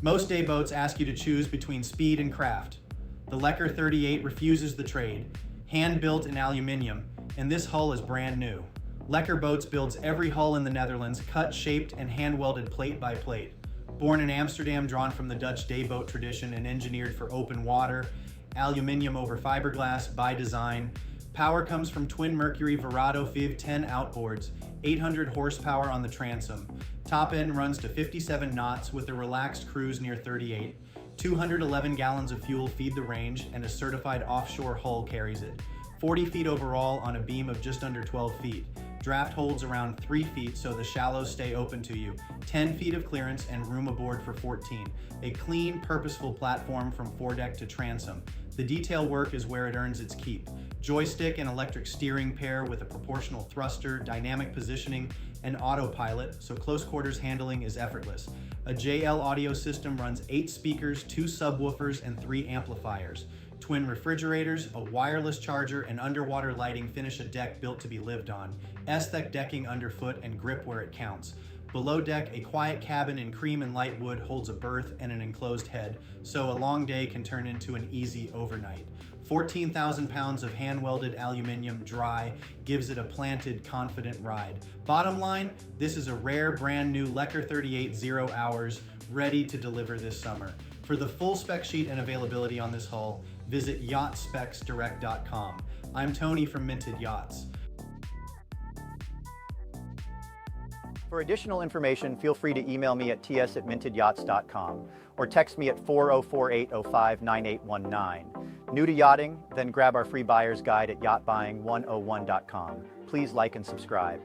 Most day boats ask you to choose between speed and craft. The Lekker 38 refuses the trade, hand-built in aluminium, and this hull is brand new. Lekker Boats builds every hull in the Netherlands, cut, shaped, and hand-welded plate by plate. Born in Amsterdam, drawn from the Dutch dayboat tradition and engineered for open water, aluminium over fiberglass by design. Power comes from twin Mercury Verado V10 outboards, 800 horsepower on the transom. Top end runs to 57 knots with a relaxed cruise near 38. 211 gallons of fuel feed the range, and a certified offshore hull carries it. 40 feet overall on a beam of just under 12 feet. Draft holds around 3 feet, so the shallows stay open to you. 10 feet of clearance and room aboard for 14. A clean, purposeful platform from foredeck to transom. The detail work is where it earns its keep. Joystick and electric steering pair with a proportional thruster, dynamic positioning, and autopilot, so close quarters handling is effortless. A JL audio system runs 8 speakers, 2 subwoofers, and 3 amplifiers. Twin refrigerators, a wireless charger, and underwater lighting finish a deck built to be lived on. S-Tech decking underfoot and grip where it counts. Below deck, a quiet cabin in cream and light wood holds a berth and an enclosed head, so a long day can turn into an easy overnight. 14,000 pounds of hand-welded aluminium dry gives it a planted, confident ride. Bottom line, this is a rare, brand new Lekker 38 0 hours, ready to deliver this summer. For the full spec sheet and availability on this hull, visit yachtspecsdirect.com. I'm Tony from Minted Yachts. For additional information, feel free to email me at ts@mintedyachts.com or text me at 404-805-9819. New to yachting? Then grab our free buyer's guide at yachtbuying101.com. Please like and subscribe.